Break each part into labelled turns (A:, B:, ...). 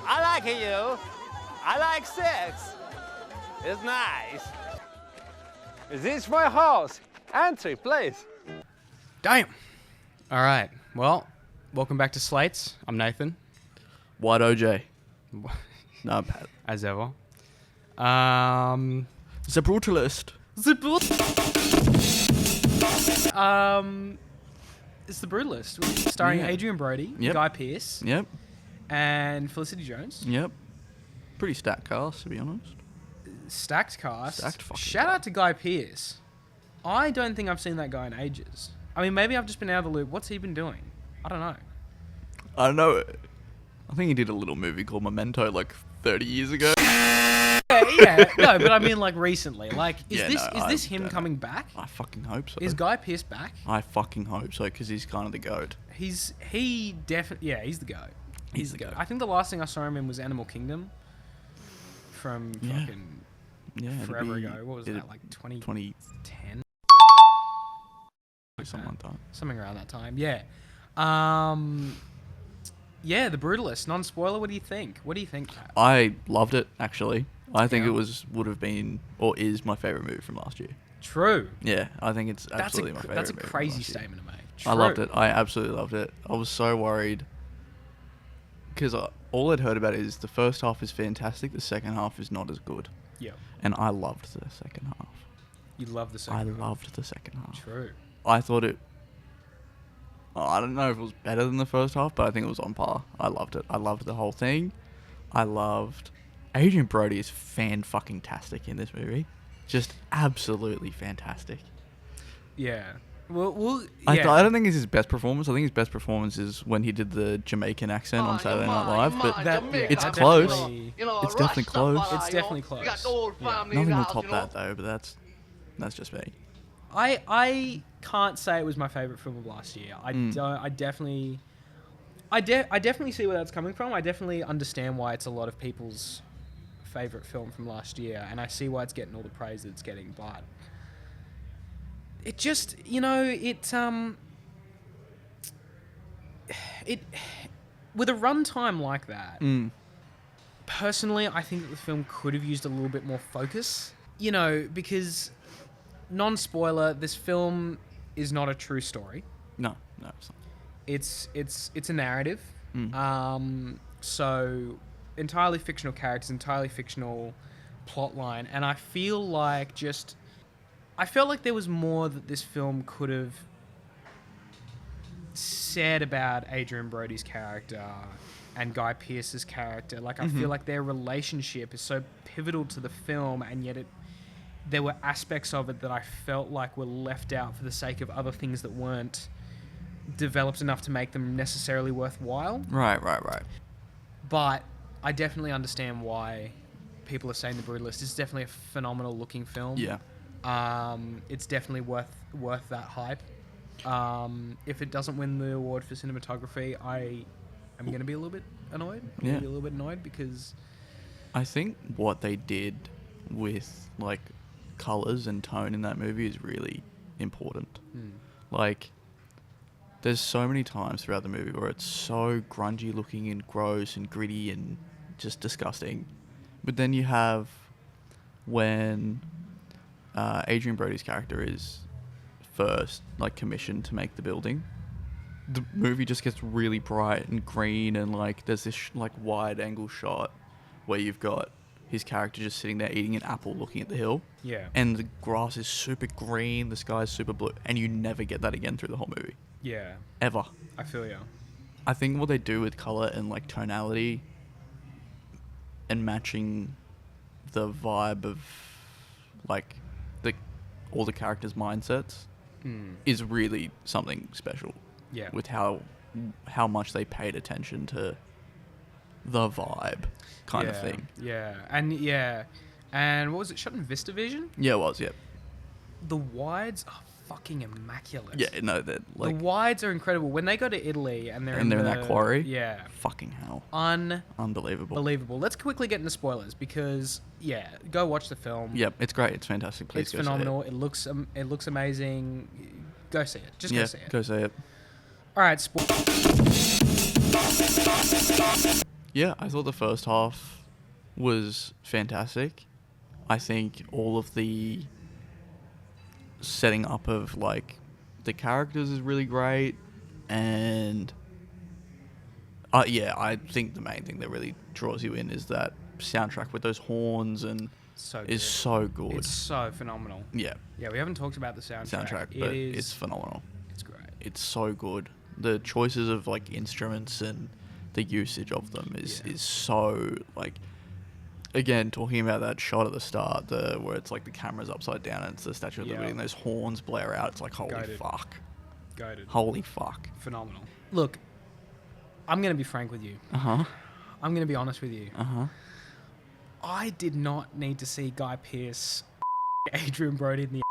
A: I like you. I like sex. It's nice. Is this my house? Entry, please.
B: Damn. All right. Well, welcome back to Slates. I'm Nathan.
C: White OJ. No, Pat.
B: As ever.
C: The Brutalist.
B: It's The Brutalist, starring Adrian Brody, Guy Pearce,
C: Yep.
B: and Felicity Jones.
C: Yep. Pretty stacked cast, to be honest.
B: Stacked cast.
C: Stacked fucking
B: Shout out to Guy Pearce. I don't think I've seen that guy in ages. I mean, maybe I've just been out of the loop. What's he been doing? I don't know.
C: I don't know. I think he did a little movie called Memento like 30 years ago.
B: Yeah. No, but I mean like recently. Like, is this him coming back?
C: I fucking hope so.
B: Is Guy Pearce back?
C: I fucking hope so, because he's kind of the goat.
B: He's the goat.
C: He's the goat.
B: I think the last thing I saw him in was Animal Kingdom. From fucking forever ago. What was that, like 2010? Something around that time. Yeah. Yeah, The Brutalist. Non-spoiler, what do you think? What do you think, Pat?
C: I loved it, actually. I think it would have been, or is, my favourite movie from last year.
B: True.
C: Yeah, I think it's absolutely my favourite.
B: That's a crazy statement to make. True.
C: I loved it. I absolutely loved it. I was so worried, because all I'd heard about it is the first half is fantastic, the second half is not as good.
B: Yeah.
C: And I loved the second half.
B: You loved the second half?
C: I loved the second half.
B: True.
C: I thought it... I don't know if it was better than the first half, but I think it was on par. I loved it. I loved the whole thing. I loved... Adrian Brody is fan-fucking-tastic in this movie. Just absolutely fantastic.
B: Yeah. Well,
C: I don't think it's his best performance. I think his best performance is when he did the Jamaican accent on Saturday Night Live, but it's close. It's definitely close.
B: It's definitely close.
C: Nothing will top that, though, but that's just me.
B: I can't say it was my favourite film of last year. I definitely see where that's coming from. I definitely understand why it's a lot of people's favourite film from last year, and I see why it's getting all the praise that it's getting, but it just, it with a runtime like that, personally, I think that the film could have used a little bit more focus, because non-spoiler, this film is not a true story.
C: No, it's not.
B: It's a narrative. So entirely fictional characters, entirely fictional plot line, and I felt like there was more that this film could have said about Adrian Brody's character and Guy Pearce's character. Like, I feel like their relationship is so pivotal to the film, and yet there were aspects of it that I felt like were left out for the sake of other things that weren't developed enough to make them necessarily worthwhile.
C: Right.
B: But I definitely understand why people are saying The Brutalist is definitely a phenomenal looking film.
C: Yeah.
B: It's definitely worth that hype. If it doesn't win the award for cinematography, I am going to be a little bit annoyed. I'm going to be a little bit annoyed because
C: I think what they did with like colours and tone in that movie is really important. Like, there's so many times throughout the movie where it's so grungy looking and gross and gritty and just disgusting. But then you have when Adrian Brody's character is first like commissioned to make the building, the movie just gets really bright and green, and like there's this like wide angle shot where you've got his character just sitting there eating an apple looking at the hill. Yeah. And the grass is super green, the sky is super blue, and you never get that again through the whole movie.
B: Yeah.
C: Ever.
B: I feel you.
C: I think what they do with colour and like tonality and matching the vibe of like all the characters' mindsets is really something special.
B: Yeah.
C: With how much they paid attention to the vibe kind of thing.
B: Yeah. And what was it, shot in VistaVision?
C: Yeah, it was, yeah.
B: The wides are fucking immaculate.
C: Yeah, no, they're like...
B: The wides are incredible. When they go to Italy and they're in
C: that quarry?
B: Yeah.
C: Fucking hell.
B: Unbelievable. Let's quickly get into spoilers because, go watch the film.
C: Yep, it's great. It's fantastic. Please go
B: phenomenal.
C: see
B: it. It looks amazing. Go see it. Just go see it.
C: Go see it.
B: All right,
C: Yeah, I thought the first half was fantastic. I think all of the setting up of like the characters is really great, and yeah, I think the main thing that really draws you in is that soundtrack with those horns and
B: So
C: is
B: good.
C: so good.
B: It's so phenomenal.
C: Yeah,
B: Yeah, we haven't talked about the soundtrack.
C: but it's phenomenal.
B: It's great.
C: It's so good. The choices of like instruments and the usage of them is so like. Again, talking about that shot at the start, where it's like the camera's upside down and it's the Statue of Liberty and those horns blare out. It's like, holy fuck.
B: Goated.
C: Holy fuck.
B: Phenomenal. Look, I'm going to be frank with you.
C: Uh-huh.
B: I'm going to be honest with you.
C: Uh-huh.
B: I did not need to see Guy Pearce Adrian Brody in the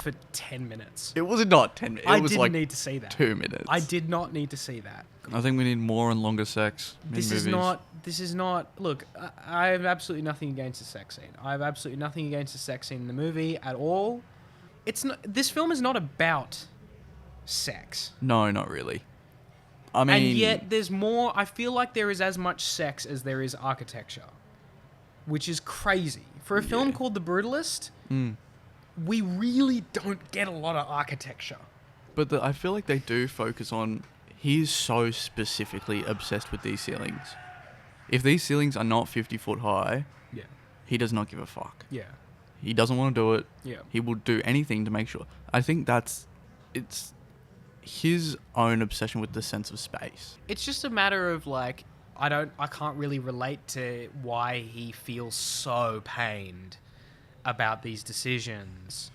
B: for 10 minutes.
C: It was not 10 minutes.
B: I didn't need to see that.
C: 2 minutes.
B: I did not need to see that.
C: I think we need more and longer sex in
B: This
C: movies.
B: is not. Look, I have absolutely nothing against the sex scene. I have absolutely nothing against the sex scene in the movie at all. It's not. This film is not about sex.
C: No, not really. I mean...
B: And yet there's more. I feel like there is as much sex as there is architecture, which is crazy. For a film called The Brutalist, we really don't get a lot of architecture.
C: But I feel like they do focus on... He's so specifically obsessed with these ceilings. If these ceilings are not 50 foot high, he does not give a fuck.
B: Yeah.
C: He doesn't want to do it.
B: Yeah.
C: He will do anything to make sure. I think it's his own obsession with the sense of space.
B: It's just a matter of like, I can't really relate to why he feels so pained about these decisions,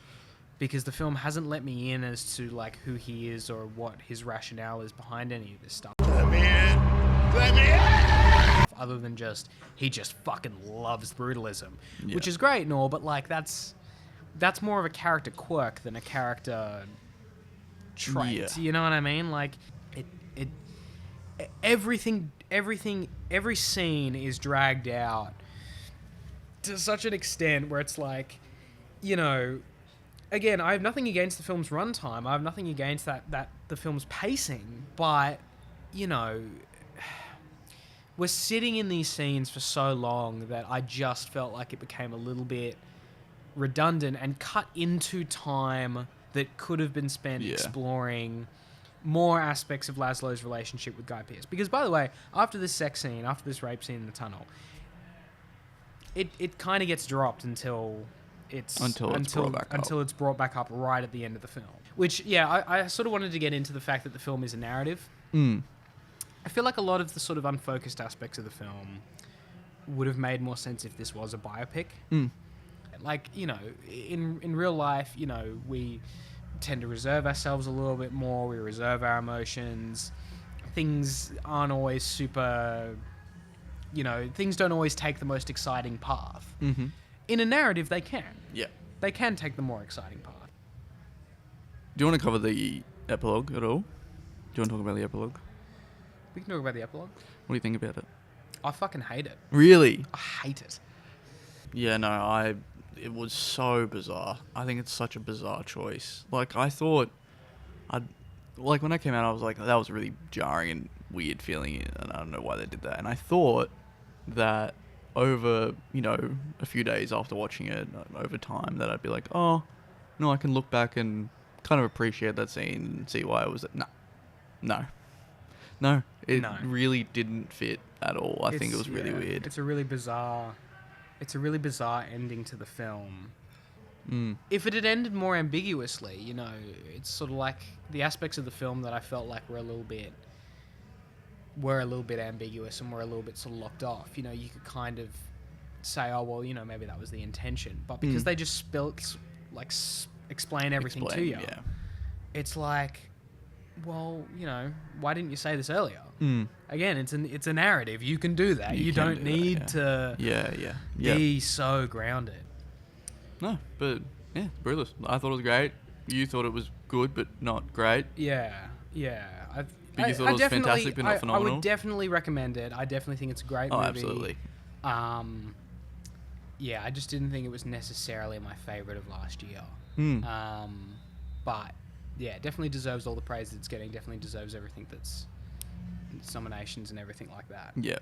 B: because the film hasn't let me in as to like who he is or what his rationale is behind any of this stuff.
A: Let me in! Let me in!
B: Other than just, he just fucking loves brutalism,
C: Yeah.
B: which is great and all, but like that's more of a character quirk than a character trait.
C: Yeah.
B: You know what I mean? Like every scene is dragged out to such an extent where it's like, you know, again, I have nothing against the film's runtime. I have nothing against that the film's pacing, but you know, we're sitting in these scenes for so long that I just felt like it became a little bit redundant and cut into time that could have been spent exploring more aspects of Laszlo's relationship with Guy Pearce. Because, by the way, after this sex scene, after this rape scene in the tunnel, it kind of gets dropped until it's brought back up right at the end of the film. Which, I sort of wanted to get into the fact that the film is a narrative. I feel like a lot of the sort of unfocused aspects of the film would have made more sense if this was a biopic. Like, you know, in real life, you know, we tend to reserve ourselves a little bit more. We reserve our emotions. Things aren't always super, you know, things don't always take the most exciting path. In a narrative, they can.
C: Yeah.
B: They can take the more exciting path.
C: Do you want to cover the epilogue at all? Do you want to talk about the epilogue?
B: We can talk about the epilogue.
C: What do you think about it?
B: I fucking hate it.
C: Really?
B: I hate it.
C: Yeah, no, it was so bizarre. I think it's such a bizarre choice. Like, I thought, like, when I came out, I was like, that was a really jarring and weird feeling, and I don't know why they did that. And I thought that over, you know, a few days after watching it, over time, that I'd be like, oh, no, I can look back and kind of appreciate that scene and see why it was... No, it really didn't fit at all. I think it was really weird.
B: It's a really bizarre ending to the film. If it had ended more ambiguously, you know, it's sort of like the aspects of the film that I felt like were a little bit ambiguous and were a little bit sort of locked off. You know, you could kind of say, oh, well, you know, maybe that was the intention. But because they just explain everything to you, it's like, well, you know, why didn't you say this earlier? Again, it's a narrative. You can do that. You don't need to be so grounded.
C: No, but yeah, Brutalist. I thought it was great. You thought it was good, but not great.
B: Yeah.
C: But you thought it was fantastic, but not phenomenal.
B: I would definitely recommend it. I definitely think it's a great movie.
C: Oh, absolutely.
B: Yeah, I just didn't think it was necessarily my favorite of last year. But yeah, definitely deserves all the praise it's getting. Definitely deserves everything that's its nominations and everything like that.
C: Yeah.